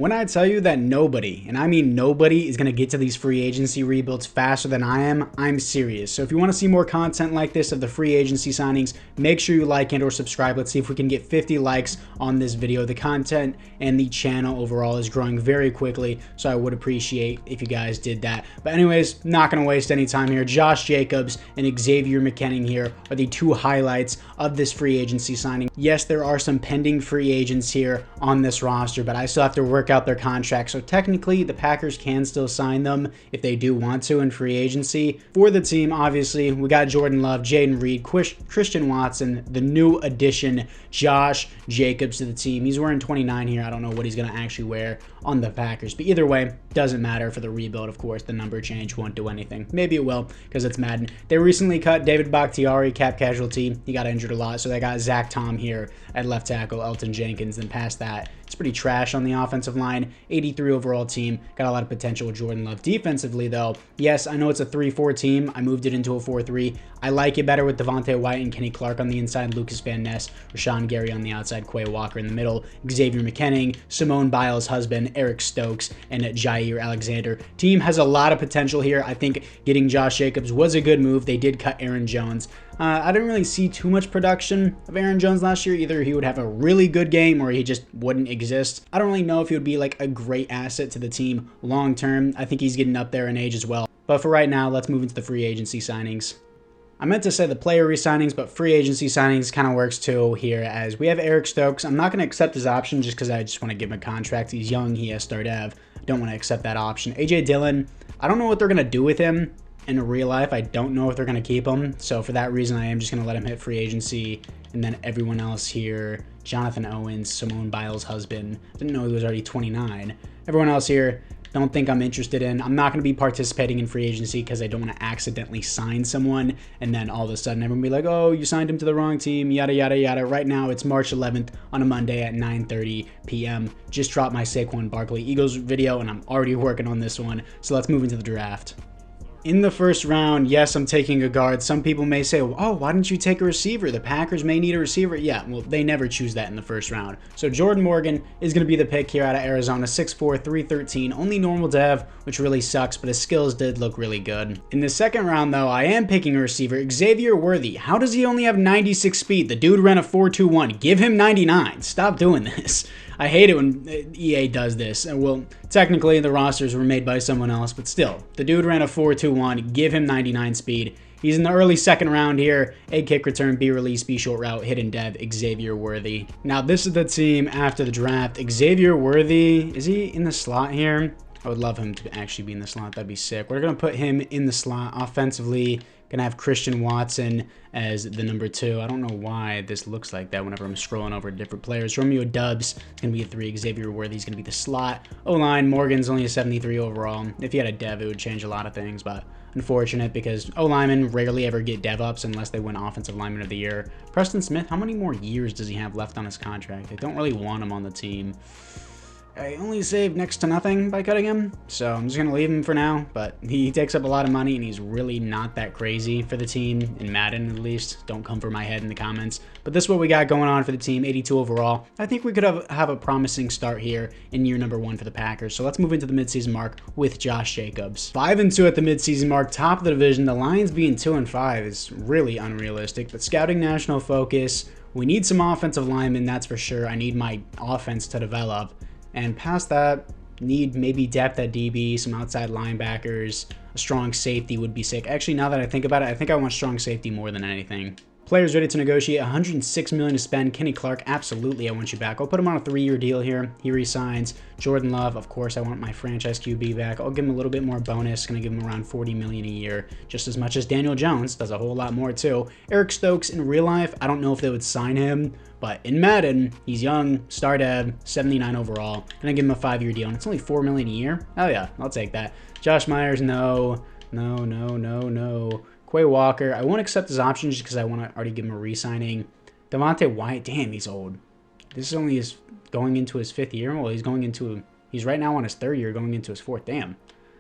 When I tell you that nobody, and I mean nobody, is going to get to these free agency rebuilds faster than I am, I'm serious. So if you want to see more content like this of the free agency signings, make sure you like and or subscribe. Let's see if we can get 50 likes on this video. The content and the channel overall is growing very quickly, so I would appreciate if you guys did that. But anyways, not going to waste any time here. Josh Jacobs and Xavier McKinney here are the two highlights of this free agency signing. Yes, there are some pending free agents here on this roster, but I still have to work out their contracts, so technically the Packers can still sign them if they do want to in free agency. For the team, obviously, we got Jordan Love, Jaden Reed, Christian Watson, the new addition, Josh Jacobs to the team. He's wearing 29 here. I don't know what he's going to actually wear on the Packers, but either way, doesn't matter for the rebuild. Of course, the number change won't do anything. Maybe it will because it's Madden. They recently cut David Bakhtiari, cap casualty. He got injured a lot, so they got Zach Tom here at left tackle, Elton Jenkins, and past that, it's pretty trash on the offensive line. 83 overall team. Got a lot of potential with Jordan Love. Defensively, though, yes, I know it's a 3-4 team. I moved it into a 4-3. I like it better with Devontae White and Kenny Clark on the inside, Lucas Van Ness, Rashawn Gary on the outside, Quay Walker in the middle, Xavier McKinney, Simone Biles' husband, Eric Stokes, and Jair Alexander. Team has a lot of potential here. I think getting Josh Jacobs was a good move. They did cut Aaron Jones. I didn't really see too much production of Aaron Jones last year. Either he would have a really good game or he just wouldn't exist. I don't really know if he would be like a great asset to the team long term. I think he's getting up there in age as well. But for right now, let's move into the free agency signings. I meant to say the player re-signings, but free agency signings kind of works too here, as we have Eric Stokes. I'm not going to accept his option just because I just want to give him a contract. He's young. He has start dev. I don't want to accept that option. AJ Dillon, I don't know what they're going to do with him. In real life, I don't know if they're going to keep him. So for that reason, I am just going to let him hit free agency. And then everyone else here, Jonathan Owens, Simone Biles' husband. I didn't know he was already 29. Everyone else here, don't think I'm interested in. I'm not going to be participating in free agency because I don't want to accidentally sign someone. And then all of a sudden, everyone be like, oh, you signed him to the wrong team, yada, yada, yada. Right now, it's March 11th on a Monday at 9:30 p.m. Just dropped my Saquon Barkley Eagles video, and I'm already working on this one. So let's move into the draft. In the first round, yes, I'm taking a guard. Some people may say, oh, why didn't you take a receiver? The Packers may need a receiver. Yeah, well, they never choose that in the first round. So Jordan Morgan is going to be the pick here out of Arizona, 6'4", 313, only normal dev, which really sucks, but his skills did look really good. In the second round, though, I am picking a receiver, Xavier Worthy. How does he only have 96 speed? The dude ran a 4.21. Give him 99. Stop doing this. I hate it when EA does this. Well, technically the rosters were made by someone else, but still, the dude ran a 4.21. Give him 99 speed. He's in the early second round here. A kick return, B release, B short route, hidden dev, Xavier Worthy. Now this is the team after the draft. Xavier Worthy, is he in the slot here? I would love him to actually be in the slot. That'd be sick. We're going to put him in the slot offensively. Going to have Christian Watson as the number 2. I don't know why this looks like that whenever I'm scrolling over different players. Romeo Dubs is going to be a 3. Xavier Worthy is going to be the slot. O-line, Morgan's only a 73 overall. If he had a dev, it would change a lot of things, but unfortunate because O-linemen rarely ever get dev ups unless they win Offensive Lineman of the Year. Preston Smith, how many more years does he have left on his contract? They don't really want him on the team. I only saved next to nothing by cutting him, so I'm just going to leave him for now, but he takes up a lot of money, and he's really not that crazy for the team, in Madden at least. Don't come for my head in the comments. But this is what we got going on for the team, 82 overall. I think we could have a promising start here in year number 1 for the Packers, so let's move into the midseason mark with Josh Jacobs. 5-2 at the midseason mark, top of the division. The Lions being 2-5 is really unrealistic, but scouting national focus, we need some offensive linemen, that's for sure. I need my offense to develop. And past that, need maybe depth at DB, some outside linebackers, a strong safety would be sick. Actually, now that I think about it, I think I want strong safety more than anything. Players ready to negotiate, $106 million to spend. Kenny Clark, absolutely, I want you back. I'll put him on a 3-year deal here. He resigns. Jordan Love, of course, I want my franchise QB back. I'll give him a little bit more bonus. Gonna give him around $40 million a year, just as much as Daniel Jones. Does a whole lot more too. Eric Stokes, in real life, I don't know if they would sign him, but in Madden, he's young, star dev, 79 overall. Gonna give him a 5-year deal, and it's only $4 million a year. Oh yeah, I'll take that. Josh Myers, no. Quay Walker, I won't accept his option just because I want to already give him a re-signing. Devontae White, damn, he's old. This is only going into his 5th year. Well, he's right now on his 3rd year, going into his 4th. Damn,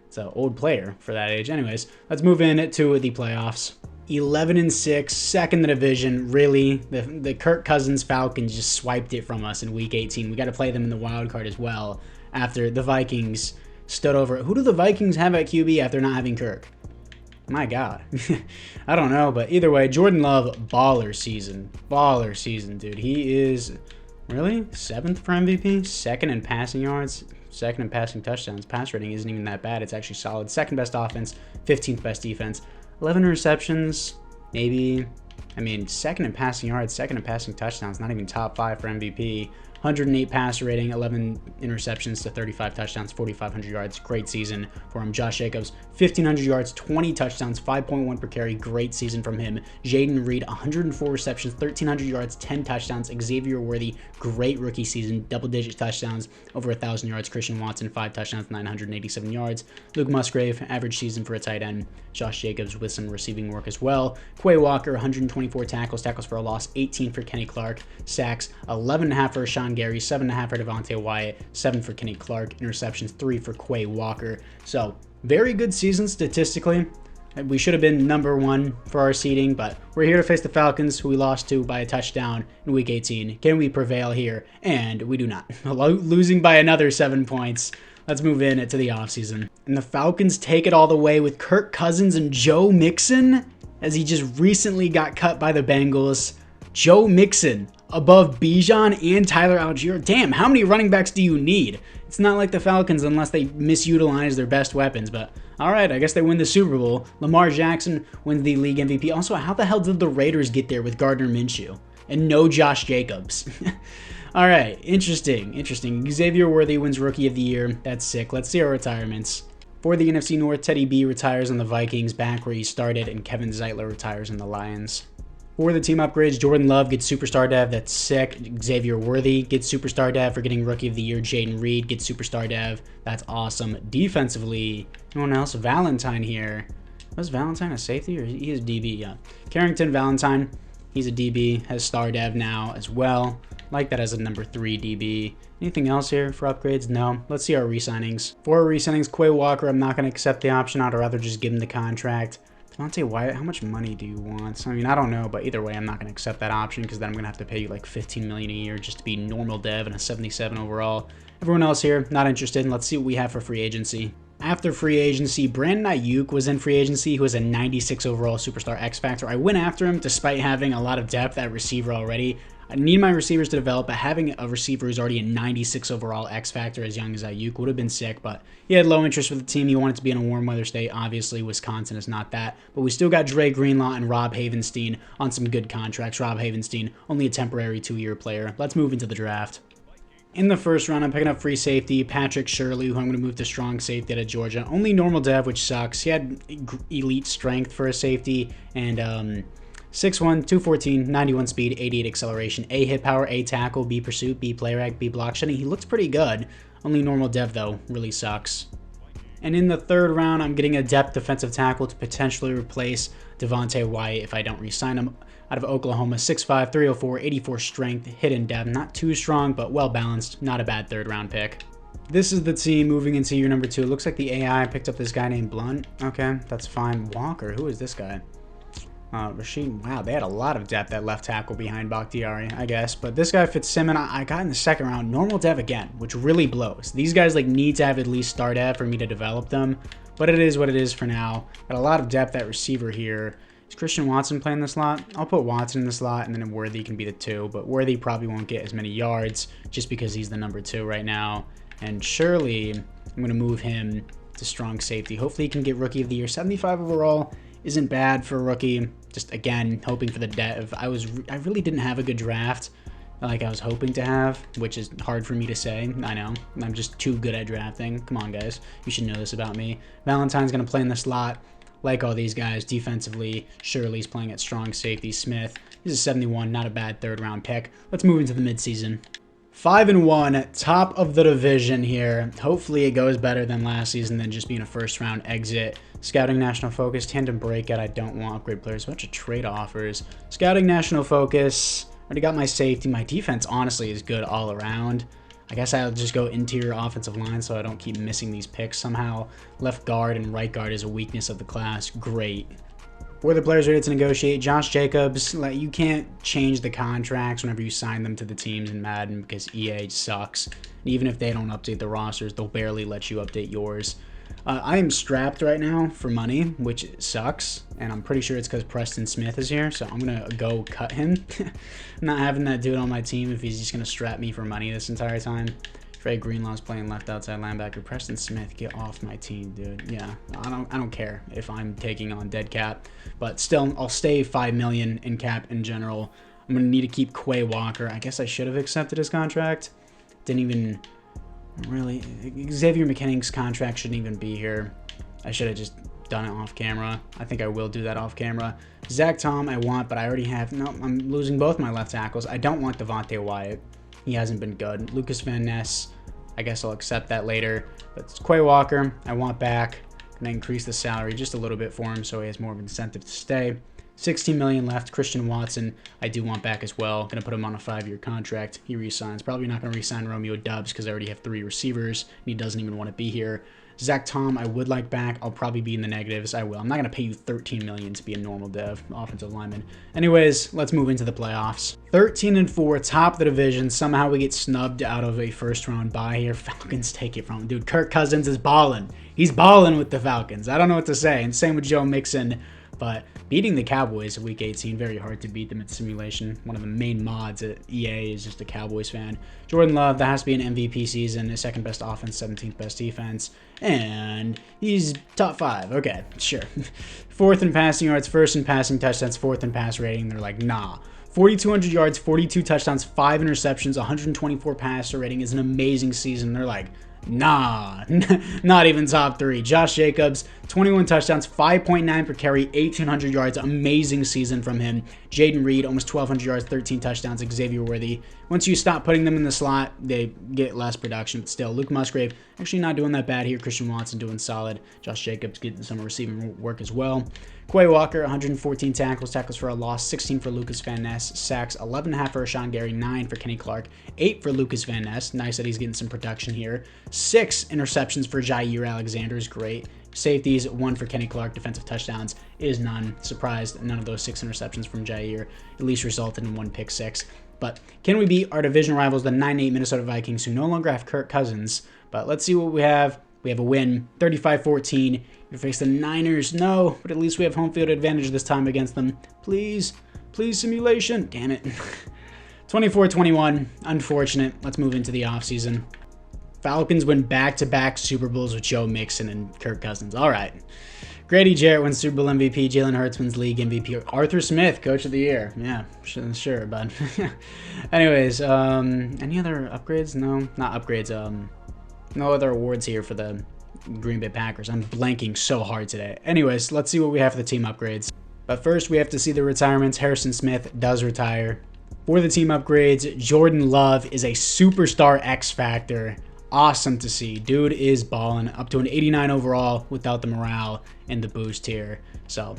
it's an old player for that age. Anyways, let's move in to the playoffs. 11-6, second in the division. Really, the Kirk Cousins Falcons just swiped it from us in Week 18. We got to play them in the wild card as well. after the Vikings stood over. Who do the Vikings have at QB after not having Kirk? My God. I don't know, but either way, Jordan Love, baller season. Baller season, dude. He is really 7th for MVP, 2nd in passing yards, 2nd in passing touchdowns. Pass rating isn't even that bad. It's actually solid. 2nd best offense, 15th best defense. 11 receptions, maybe. I mean, 2nd in passing yards, 2nd in passing touchdowns, not even top 5 for MVP. 108 passer rating, 11 interceptions to 35 touchdowns, 4,500 yards. Great season for him. Josh Jacobs, 1,500 yards, 20 touchdowns, 5.1 per carry. Great season from him. Jaden Reed, 104 receptions, 1,300 yards, 10 touchdowns. Xavier Worthy, great rookie season, double-digit touchdowns, over 1,000 yards. Christian Watson, 5 touchdowns, 987 yards. Luke Musgrave, average season for a tight end. Josh Jacobs with some receiving work as well. Quay Walker, 124 tackles for a loss, 18 for Kenny Clark. Sacks, 11.5 for Sean Gary, 7.5 for Devontae Wyatt, 7 for Kenny Clark. Interceptions, 3 for Quay Walker. So, very good season statistically. We should have been number 1 for our seeding, but we're here to face the Falcons, who we lost to by a touchdown in Week 18. Can we prevail here? And we do not. Losing by another 7 points. Let's move in to the offseason. And the Falcons take it all the way with Kirk Cousins and Joe Mixon, as he just recently got cut by the Bengals. Joe Mixon above Bijan and Tyler Algier. Damn, how many running backs do you need? It's not like the Falcons unless they misutilize their best weapons, but all right, I guess they win the Super Bowl. Lamar Jackson wins the league MVP. Also, how the hell did the Raiders get there with Gardner Minshew and no Josh Jacobs? All right, interesting. Xavier Worthy wins Rookie of the Year. That's sick. Let's see our retirements. For the NFC North, Teddy B retires on the Vikings, back where he started, and Kevin Zeitler retires on the Lions. For the team upgrades, Jordan Love gets Superstar Dev. That's sick. Xavier Worthy gets Superstar Dev for getting Rookie of the Year. Jaden Reed gets Superstar Dev. That's awesome. Defensively, anyone else? Valentine here. Was Valentine a safety or he is DB? Yeah. Carrington Valentine. He's a DB. Has Star Dev now as well. Like that as a number 3 DB. Anything else here for upgrades? No. Let's see our re-signings. For our re-signings, Quay Walker, I'm not going to accept the option. I'd rather just give him the contract. Devontae Wyatt, how much money do you want? I mean, I don't know, but either way, I'm not going to accept that option because then I'm going to have to pay you like $15 million a year just to be normal dev and a 77 overall. Everyone else here, not interested. Let's see what we have for free agency. After free agency, Brandon Ayuk was in free agency, who was a 96 overall superstar X Factor. I went after him despite having a lot of depth at receiver already. I need my receivers to develop, but having a receiver who's already a 96 overall X Factor as young as Ayuk would have been sick, but he had low interest with the team. He wanted to be in a warm weather state. Obviously, Wisconsin is not that, but we still got Dre Greenlaw and Rob Havenstein on some good contracts. Rob Havenstein, only a temporary 2-year player. Let's move into the draft. In the first round, I'm picking up free safety, Patrick Shirley, who I'm going to move to strong safety out of Georgia. Only normal dev, which sucks. He had elite strength for a safety, and 6'1", 214, 91 speed, 88 acceleration, A hit power, A tackle, B pursuit, B play rag, B block shedding. He looks pretty good. Only normal dev, though, really sucks. And in the third round, I'm getting a depth defensive tackle to potentially replace Devontae Wyatt if I don't re-sign him. Out of Oklahoma, 6'5", 304, 84 strength, hidden depth. Not too strong, but well-balanced. Not a bad third-round pick. This is the team moving into year number 2. It looks like the AI picked up this guy named Blunt. Okay, that's fine. Walker, who is this guy? Rashid, wow, they had a lot of depth at left tackle behind Bakhtiari, I guess. But this guy Fitzsimmons, I got in the second round. Normal dev again, which really blows. These guys like need to have at least star dev for me to develop them. But it is what it is for now. Got a lot of depth at receiver here. Is Christian Watson playing the slot? I'll put Watson in the slot, and then Worthy can be the 2. But Worthy probably won't get as many yards just because he's the number 2 right now. And Shirley, I'm going to move him to strong safety. Hopefully he can get Rookie of the Year. 75 overall isn't bad for a rookie. Just, again, hoping for the dev. I really didn't have a good draft like I was hoping to have, which is hard for me to say. I know. I'm just too good at drafting. Come on, guys. You should know this about me. Valentine's going to play in the slot. Like all these guys, defensively, Shirley's playing at strong safety. Smith, he's a 71, not a bad third-round pick. Let's move into the midseason. 5-1, top of the division here. Hopefully it goes better than last season than just being a first-round exit. Scouting national focus, tandem breakout. I don't want upgrade players. A bunch of trade offers. Scouting national focus. Already got my safety. My defense, honestly, is good all around. I guess I'll just go interior offensive line so I don't keep missing these picks. Somehow left guard and right guard is a weakness of the class. Great. For the players ready to negotiate, Josh Jacobs, like, you can't change the contracts whenever you sign them to the teams in Madden because EA sucks. And even if they don't update the rosters, they'll barely let you update yours. I am strapped right now for money, which sucks, and I'm pretty sure it's because Preston Smith is here, so I'm going to go cut him. I'm not having that dude on my team if he's just going to strap me for money this entire time. Trey Greenlaw's playing left outside linebacker. Preston Smith, get off my team, dude. Yeah, I don't care if I'm taking on dead cap, but still, I'll stay 5 million in cap in general. I'm gonna need to keep Quay Walker. I guess I should have accepted his contract. Didn't even really. Xavier McKinnon's contract shouldn't even be here. I should have just done it off camera. I think I will do that off camera. Zach Tom, I want, but I already have. No, I'm losing both my left tackles. I don't want Devontae Wyatt. He hasn't been good. Lucas Van Ness, I guess I'll accept that later. But it's Quay Walker, I want back. Gonna increase the salary just a little bit for him so he has more of an incentive to stay. 16 million left. Christian Watson, I do want back as well. Gonna put him on a 5-year contract. He resigns. Probably not gonna resign Romeo Doubs because I already have 3 receivers and he doesn't even want to be here. Zach Tom, I would like back. I'll probably be in the negatives. I will. I'm not going to pay you 13 million to be a normal dev offensive lineman. Anyways, let's move into the playoffs. 13-4, top of the division. Somehow we get snubbed out of a first-round bye here. Falcons take it from him. Dude, Kirk Cousins is balling. He's balling with the Falcons. I don't know what to say. And same with Joe Mixon. But beating the Cowboys in Week 18, very hard to beat them in simulation. One of the main mods at EA is just a Cowboys fan. Jordan Love, that has to be an MVP season. His second best offense, 17th best defense. And he's top 5. Okay, sure. 4th in passing yards, 1st in passing touchdowns, 4th in pass rating. They're like, nah. 4,200 yards, 42 touchdowns, 5 interceptions, 124 passer rating is an amazing season. They're like, nah, not even top 3. Josh Jacobs, 21 touchdowns, 5.9 per carry, 1,800 yards. Amazing season from him. Jaden Reed, almost 1,200 yards, 13 touchdowns. Xavier Worthy. Once you stop putting them in the slot, they get less production, but still. Luke Musgrave, actually not doing that bad here. Christian Watson doing solid. Josh Jacobs getting some receiving work as well. Quay Walker, 114 tackles for a loss, 16 for Lucas Van Ness, sacks, 11.5 for Rashawn Gary, 9 for Kenny Clark, 8 for Lucas Van Ness. Nice that he's getting some production here. 6 interceptions for Jair Alexander is great. Safeties, 1 for Kenny Clark. Defensive touchdowns is none. Surprised none of those 6 interceptions from Jair at least resulted in 1 pick 6. But can we beat our division rivals, the 9-8 Minnesota Vikings, who no longer have Kirk Cousins? But let's see what we have. We have a win, 35-14. We face the Niners. No, but at least we have home field advantage this time against them. Please, please, simulation. Damn it. 24-21. Unfortunate. Let's move into the offseason. Falcons win back-to-back Super Bowls with Joe Mixon and Kirk Cousins. All right. Grady Jarrett wins Super Bowl MVP. Jalen Hurts wins league MVP. Arthur Smith, Coach of the Year. Yeah, sure, bud. Anyways, any other upgrades? No, not upgrades. No other awards here for the Green Bay Packers. I'm blanking so hard today. Anyways, let's see what we have for the team upgrades. But first, we have to see the retirements. Harrison Smith does retire. For the team upgrades, Jordan Love is a superstar X Factor. Awesome to see. Dude is balling. Up to an 89 overall without the morale and the boost here. So,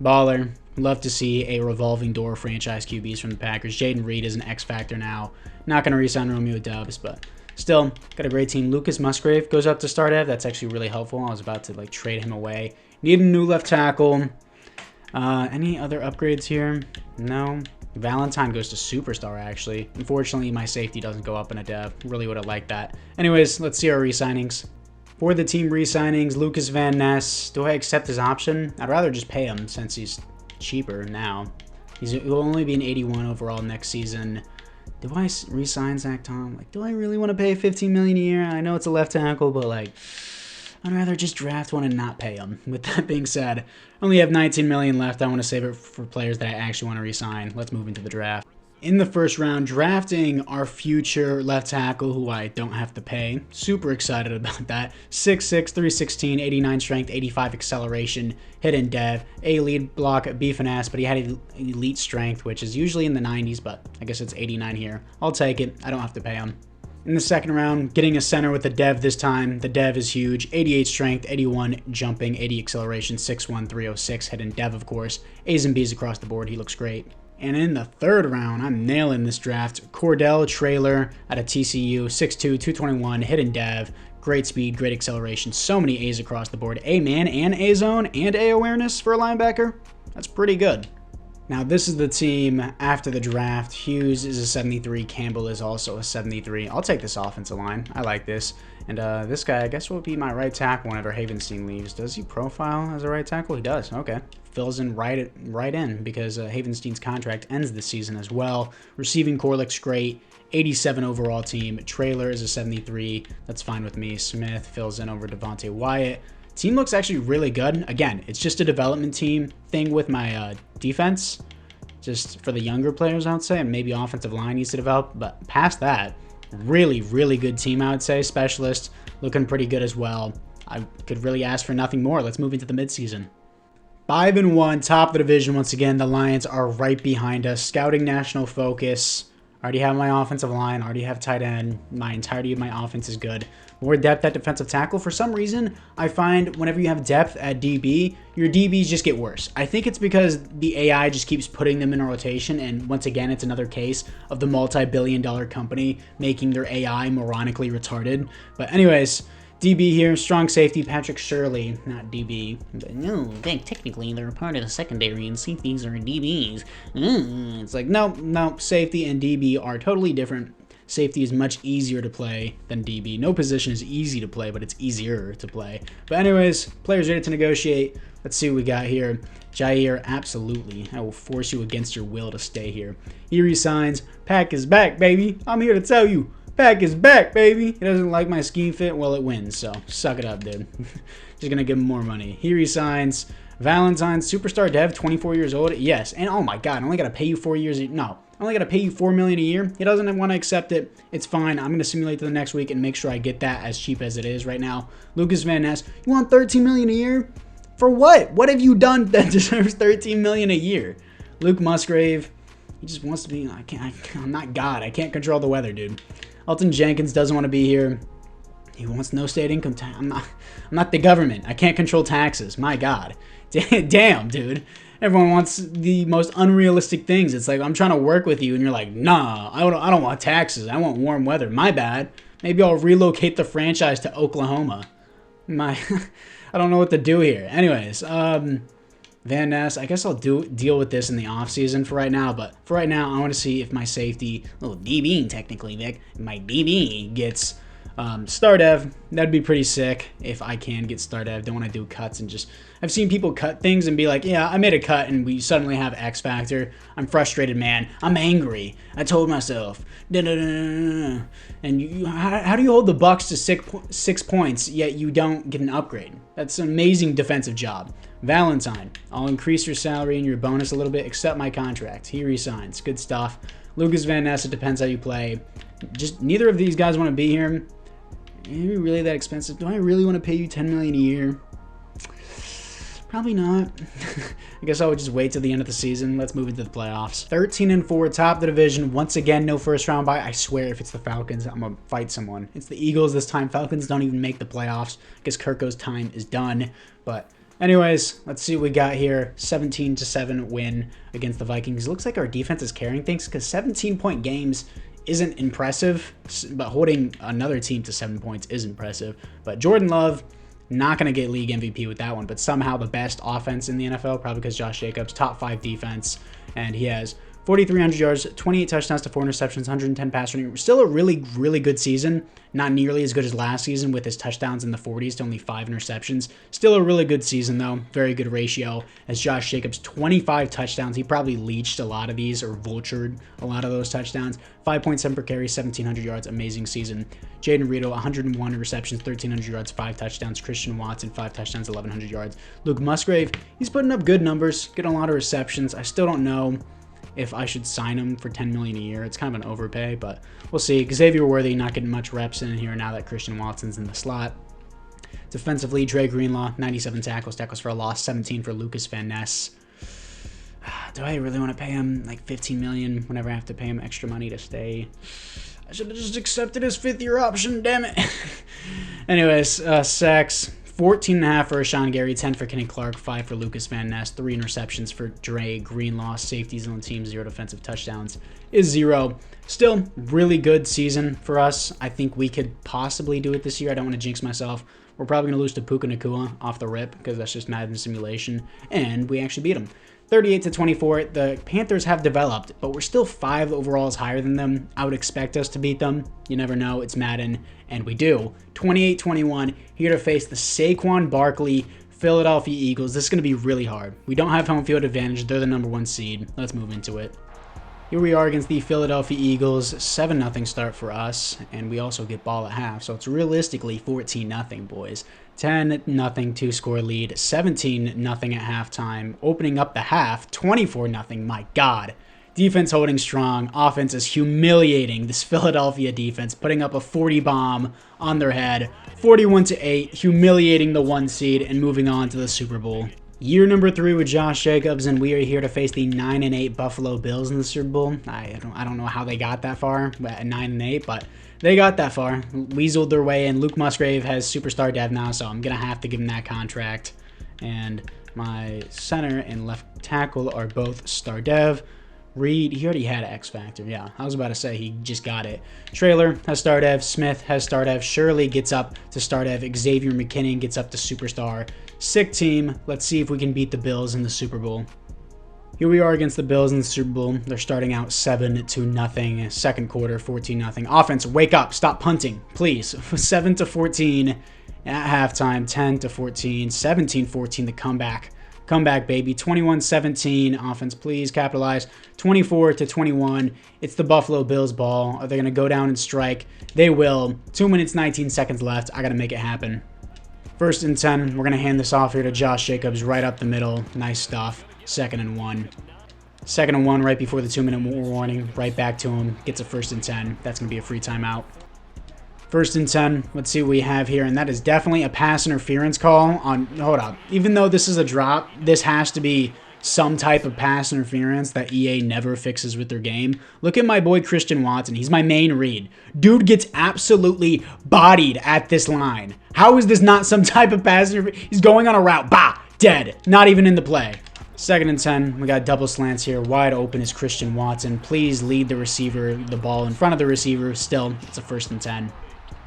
baller. Love to see a revolving door franchise QBs from the Packers. Jaden Reed is an X Factor now. Not going to re-sign Romeo Doubs, but still, got a great team. Lucas Musgrave goes up to start Ev. That's actually really helpful. I was about to trade him away. Need a new left tackle. Any other upgrades here? No. Valentine goes to Superstar, actually. Unfortunately, my safety doesn't go up in a dev. Really would have liked that. Anyways, let's see our re-signings. For the team re-signings, Lucas Van Ness. Do I accept his option? I'd rather just pay him since he's cheaper now. He'll only be an 81 overall next season. Do I re-sign Zach Tom? Do I really want to pay $15 million a year? I know it's a left tackle, but I'd rather just draft one and not pay him. With that being said, I only have $19 million left. I want to save it for players that I actually want to re-sign. Let's move into the draft. In the first round, drafting our future left tackle, who I don't have to pay. Super excited about that. 6'6", 316, 89 strength, 85 acceleration, hidden dev, A lead block, B finesse, but he had elite strength, which is usually in the 90s, but I guess it's 89 here. I'll take it. I don't have to pay him. In the second round, getting a center with a dev this time. The dev is huge. 88 strength, 81 jumping, 80 acceleration, 6'1", 306, hidden dev, of course. A's and B's across the board. He looks great. And in the third round, I'm nailing this draft. Cordell Traylor out of TCU, 6'2", 221, hidden dev, great speed, great acceleration, so many A's across the board. A-man and A-zone and A-awareness for a linebacker. That's pretty good. Now, this is the team after the draft. Hughes is a 73. Campbell is also a 73. I'll take this offensive line. I like this. And this guy, I guess, will be my right tackle whenever Havenstein leaves. Does he profile as a right tackle? He does. Okay. Fills in right in because Havenstein's contract ends this season as well. Receiving core looks great. 87 overall team. Trailer is a 73. That's fine with me. Smith fills in over Devontae Wyatt. Team looks actually really good. Again, it's just a development team thing with my defense. Just for the younger players, I would say, and maybe offensive line needs to develop. But past that, really, really good team, I would say. Specialist looking pretty good as well. I could really ask for nothing more. Let's move into the midseason. 5-1, top of the division once again. The Lions are right behind us. Scouting national focus. Already have my offensive line. Already have tight end. My entirety of my offense is good. More depth at defensive tackle. For some reason, I find whenever you have depth at DB, your DBs just get worse. I think it's because the AI just keeps putting them in a rotation, and once again, it's another case of the multi-billion-dollar company making their AI moronically retarded. But anyways, DB here, strong safety, Patrick Shirley, not DB. But no, technically they're a part of the secondary and safeties are DBs. It's like, no, safety and DB are totally different. Safety is much easier to play than DB. No position is easy to play, but it's easier to play. But anyways, players ready to negotiate. Let's see what we got here. Jair, absolutely. I will force you against your will to stay here. He resigns. Pack is back, baby. I'm here to tell you. Pack is back, baby. He doesn't like my scheme fit. Well, it wins, so suck it up, dude. Just going to give him more money. He resigns. Valentine, superstar dev, 24 years old. Yes, and oh my God, I only got to pay you 4 years. No, I only got to pay you $4 million a year. He doesn't want to accept it. It's fine. I'm going to simulate to the next week and make sure I get that as cheap as it is right now. Lucas Van Ness, you want $13 million a year? For what? What have you done that deserves $13 million a year? Luke Musgrave, he just wants to be. I'm not God. I can't control the weather, dude. Elton Jenkins doesn't want to be here. He wants no state income tax. I'm not the government. I can't control taxes. My God. Damn, dude. Everyone wants the most unrealistic things. It's like, I'm trying to work with you, and you're like, nah, I don't want taxes. I want warm weather. My bad. Maybe I'll relocate the franchise to Oklahoma. I don't know what to do here. Anyways, Van Ness, I guess I'll deal with this in the offseason for right now. But for right now, I want to see if my safety, DB technically, Vic, if my DB gets star dev. That'd be pretty sick if I can get star dev. Don't want to do cuts and just. I've seen people cut things and be like, yeah, I made a cut and we suddenly have X Factor. I'm frustrated, man. I'm angry. I told myself. And how do you hold the Bucks to 6 points yet you don't get an upgrade? That's an amazing defensive job. Valentine, I'll increase your salary and your bonus a little bit. Accept my contract. He resigns. Good stuff. Lucas Van Ness, it depends how you play. Just neither of these guys want to be here. Maybe really that expensive? Do I really want to pay you $10 million a year? Probably not. I guess I would just wait till the end of the season. Let's move into the playoffs. 13-4, top of the division. Once again, no first round bye. I swear, if it's the Falcons, I'm gonna fight someone. It's the Eagles this time. Falcons don't even make the playoffs. I guess Kirko's time is done. But anyways, let's see what we got here. 17-7 win against the Vikings. Looks like our defense is carrying things because 17-point games isn't impressive, but holding another team to 7 points is impressive. But Jordan Love, not going to get league MVP with that one, but somehow the best offense in the NFL, probably because Josh Jacobs, top 5 defense, and he has 4,300 yards, 28 touchdowns to 4 interceptions, 110 pass rating. Still a really, really good season. Not nearly as good as last season with his touchdowns in the 40s to only 5 interceptions. Still a really good season, though. Very good ratio. As Josh Jacobs, 25 touchdowns. He probably leached a lot of these or vultured a lot of those touchdowns. 5.7 per carry, 1,700 yards. Amazing season. Jaden Reed, 101 receptions, 1,300 yards, 5 touchdowns. Christian Watson, 5 touchdowns, 1,100 yards. Luke Musgrave, he's putting up good numbers, getting a lot of receptions. I still don't know if I should sign him for $10 million a year. It's kind of an overpay, but we'll see. Xavier Worthy not getting much reps in here now that Christian Watson's in the slot. Defensively, Dre Greenlaw, 97 tackles for a loss, 17 for Lucas Van Ness. Do I really want to pay him like $15 million whenever I have to pay him extra money to stay? I should have just accepted his 5th-year option, damn it. Anyways, sacks. 14.5 for Rashawn Gary, 10 for Kenny Clark, 5 for Lucas Van Ness, 3 interceptions for Dre Greenlaw. Safeties on the team, 0 defensive touchdowns is 0. Still, really good season for us. I think we could possibly do it this year. I don't want to jinx myself. We're probably going to lose to Puka Nacua off the rip because that's just Madden simulation. And we actually beat them. 38-24. The Panthers have developed, but we're still 5 overalls higher than them. I would expect us to beat them. You never know. It's Madden, and we do. 28-21. Here to face the Saquon Barkley Philadelphia Eagles. This is going to be really hard. We don't have home field advantage. They're the #1 seed. Let's move into it. Here we are against the Philadelphia Eagles. 7-0 start for us, and we also get ball at half, so it's realistically 14-0, boys. 10-0 2-score lead, 17-0 at halftime. Opening up the half, 24-0. My God. Defense holding strong. Offense is humiliating this Philadelphia defense, putting up a 40 bomb on their head. 41-8, humiliating the 1 seed and moving on to the Super Bowl. Year number 3 with Josh Jacobs, and we are here to face the 9-8 Buffalo Bills in the Super Bowl. I don't know how they got that far at 9-8, but they got that far. Weaseled their way in. Luke Musgrave has superstar dev now, so I'm gonna have to give him that contract. And my center and left tackle are both star dev. Reed, he already had X Factor. Yeah, I was about to say he just got it. Traylor has star dev. Smith has star dev. Shirley gets up to star dev. Xavier McKinnon gets up to superstar. Sick team. Let's see if we can beat the Bills in the Super Bowl. Here we are against the Bills in the Super Bowl. They're starting out 7-0. Second quarter, 14-0. Offense, wake up. Stop punting, please. 7-14 at halftime. 10-14. 17-14 the comeback. Comeback, baby. 21-17. Offense, please capitalize. 24-21. It's the Buffalo Bills ball. Are they going to go down and strike? They will. 2 minutes, 19 seconds left. I got to make it happen. 1st and 10. We're going to hand this off here to Josh Jacobs right up the middle. Nice stuff. 2nd and 1. 2nd and 1 right before the 2-minute warning. Right back to him. Gets a 1st and 10. That's going to be a free timeout. 1st and 10. Let's see what we have here. And that is definitely a pass interference call on... Hold up. Even though this is a drop, this has to be some type of pass interference that EA never fixes with their game. Look at my boy Christian Watson. He's my main read. Dude gets absolutely bodied at this line. How is this not some type of pass interference? He's going on a route. Bah! Dead. Not even in the play. 2nd and 10. We got double slants here. Wide open is Christian Watson. Please lead the receiver, the ball in front of the receiver. Still, it's a 1st and 10.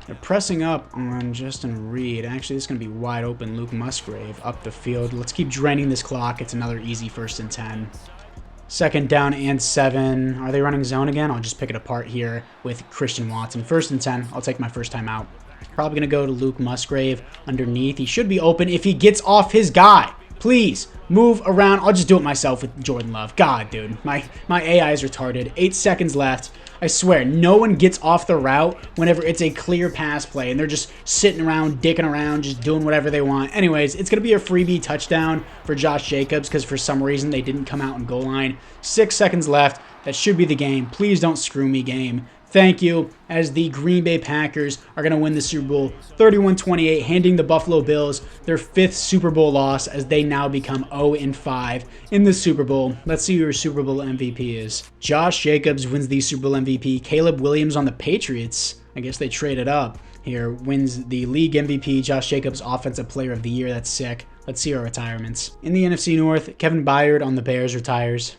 They're pressing up on Justin Reed. Actually, this is going to be wide open. Luke Musgrave up the field. Let's keep draining this clock. It's another easy 1st and 10. 2nd down and 7. Are they running zone again? I'll just pick it apart here with Christian Watson. 1st and 10. I'll take my first time out. Probably going to go to Luke Musgrave underneath. He should be open if he gets off his guy. Please move around. I'll just do it myself with Jordan Love. God, dude. My AI is retarded. 8 seconds left. I swear, no one gets off the route whenever it's a clear pass play, and they're just sitting around, dicking around, just doing whatever they want. Anyways, it's going to be a freebie touchdown for Josh Jacobs because for some reason they didn't come out and goal line. 6 seconds left. That should be the game. Please don't screw me, game. Thank you, as the Green Bay Packers are going to win the Super Bowl 31-28, handing the Buffalo Bills their 5th Super Bowl loss as they now become 0-5 in the Super Bowl. Let's see who your Super Bowl MVP is. Josh Jacobs wins the Super Bowl MVP. Caleb Williams on the Patriots, I guess they traded up here, wins the league MVP. Josh Jacobs, Offensive Player of the Year. That's sick. Let's see our retirements. In the NFC North, Kevin Byard on the Bears retires.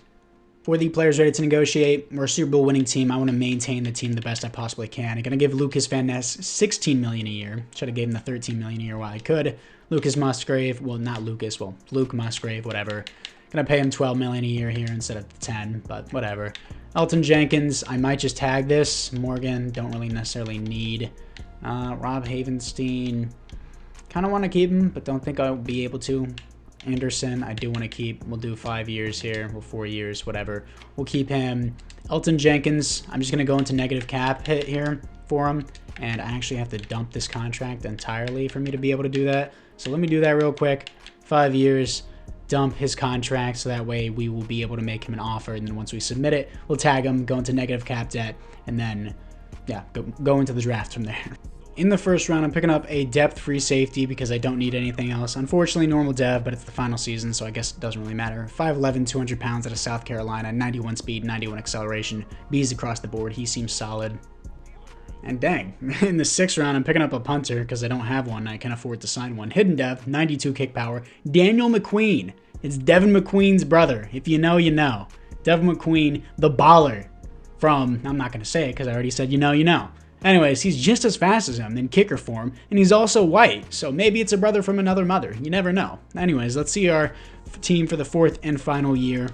For the players ready to negotiate, we're a Super Bowl winning team. I want to maintain the team the best I possibly can. I'm going to give Lucas Van Ness $16 million a year. Should have gave him the $13 million a year while I could. Lucas Musgrave, well, not Lucas, well, Luke Musgrave, whatever. Going to pay him $12 million a year here instead of 10, but whatever. Elton Jenkins, I might just tag this. Morgan, don't really necessarily need. Rob Havenstein, kind of want to keep him, but don't think I'll be able to. Anderson, I do want to keep. We'll do 5 years here, or 4 years, whatever. We'll keep him. Elton Jenkins, I'm just going to go into negative cap hit here for him, and I actually have to dump this contract entirely for me to be able to do that. So let me do that real quick. 5 years, dump his contract, so that way we will be able to make him an offer, and then once we submit it, we'll tag him, go into negative cap debt, and then, yeah, go into the draft from there. In the first round, I'm picking up a depth free safety because I don't need anything else. Unfortunately, normal dev, but it's the final season, so I guess it doesn't really matter. 5'11", 200 pounds out of South Carolina, 91 speed, 91 acceleration. B's across the board. He seems solid. And dang, in the 6th round, I'm picking up a punter because I don't have one. I can't afford to sign one. Hidden dev, 92 kick power. Daniel McQueen. It's Devin McQueen's brother. If you know, you know. Devin McQueen, the baller. from, I'm not going to say it because I already said you know. Anyways, he's just as fast as him in kicker form, and he's also white, so maybe it's a brother from another mother. You never know. Anyways, let's see our team for the 4th and final year.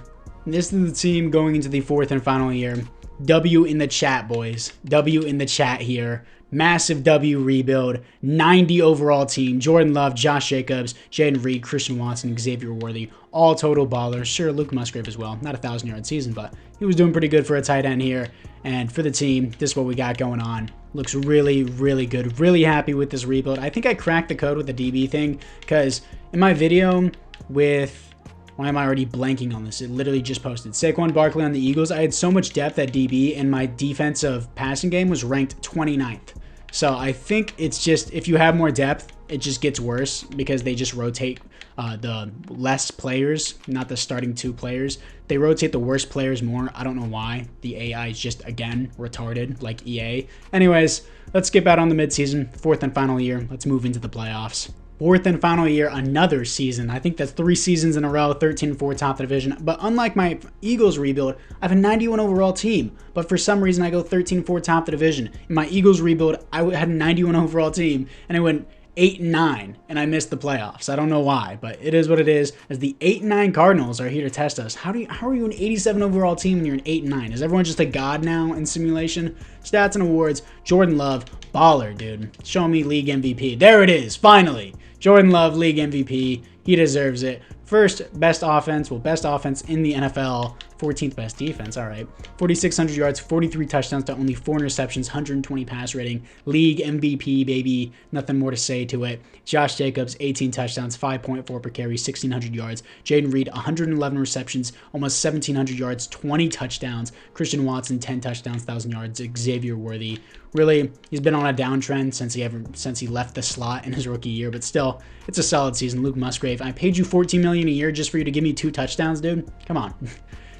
This is the team going into the 4th and final year. W in the chat, boys. W in the chat here. Massive W rebuild. 90 overall team. Jordan Love, Josh Jacobs, Jaden Reed, Christian Watson, Xavier Worthy. All total ballers. Sure, Luke Musgrave as well. Not a 1,000-yard season, but he was doing pretty good for a tight end here. And for the team, this is what we got going on. Looks really, really good. Really happy with this rebuild. I think I cracked the code with the DB thing because in my video with... Why am I already blanking on this? It literally just posted. Saquon Barkley on the Eagles. I had so much depth at DB, and my defensive passing game was ranked 29th. So I think it's just, if you have more depth, it just gets worse because they just rotate the less players, not the starting 2 players. They rotate the worst players more. I don't know why. The AI is just, again, retarded like EA. Anyways, let's skip out on the midseason. 4th and final year. Let's move into the playoffs. 4th and final year, another season. I think that's 3 seasons in a row, 13-4 top of the division. But unlike my Eagles rebuild, I have a 91 overall team. But for some reason, I go 13-4 top of the division. In my Eagles rebuild, I had a 91 overall team, and I went 8-9, and I missed the playoffs. I don't know why, but it is what it is. As the 8-9 Cardinals are here to test us. How are you an 87 overall team when you're an 8-9? Is everyone just a god now in simulation? Stats and awards. Jordan Love, baller, dude. Show me league MVP. There it is, finally. Jordan Love, league MVP. He deserves it. First best offense, best offense in the NFL. 14th best defense, all right. 4,600 yards, 43 touchdowns to only 4 interceptions, 120 pass rating. League MVP, baby. Nothing more to say to it. Josh Jacobs, 18 touchdowns, 5.4 per carry, 1,600 yards. Jaden Reed, 111 receptions, almost 1,700 yards, 20 touchdowns. Christian Watson, 10 touchdowns, 1,000 yards. Xavier Worthy. Really, he's been on a downtrend since he left the slot in his rookie year, but still, it's a solid season. Luke Musgrave, I paid you $14 million a year just for you to give me 2 touchdowns, dude. Come on.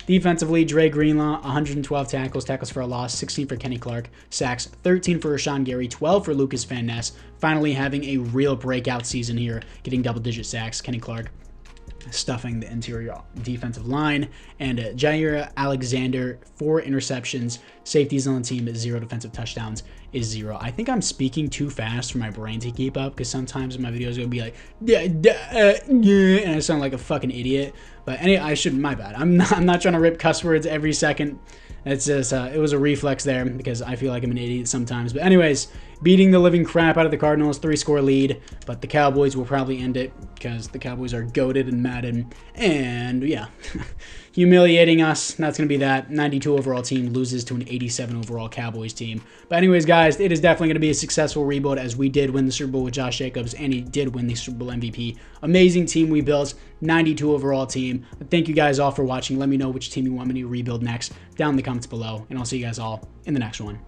Defensively, Dre Greenlaw, 112 tackles for a loss, 16 for Kenny Clark, sacks, 13 for Rashawn Gary, 12 for Lucas Van Ness. Finally having a real breakout season here, getting double-digit sacks. Kenny Clark stuffing the interior defensive line. And Jair Alexander, 4 interceptions. Safeties on the team at 0 defensive touchdowns is 0. I think I'm speaking too fast for my brain to keep up because sometimes my videos are going to be like, and I sound like a fucking idiot. But anyway, my bad. I'm not trying to rip cuss words every second. It's just, it was a reflex there because I feel like I'm an idiot sometimes. But anyways, beating the living crap out of the Cardinals, 3-score lead. But the Cowboys will probably end it because the Cowboys are goated in Madden. And yeah, humiliating us. That's going to be that. 92 overall team loses to an 87 overall Cowboys team. But anyways, guys, it is definitely going to be a successful rebuild as we did win the Super Bowl with Josh Jacobs and he did win the Super Bowl MVP. Amazing team we built. 92 overall team. Thank you guys all for watching. Let me know which team you want me to rebuild next down in the comments below. And I'll see you guys all in the next one.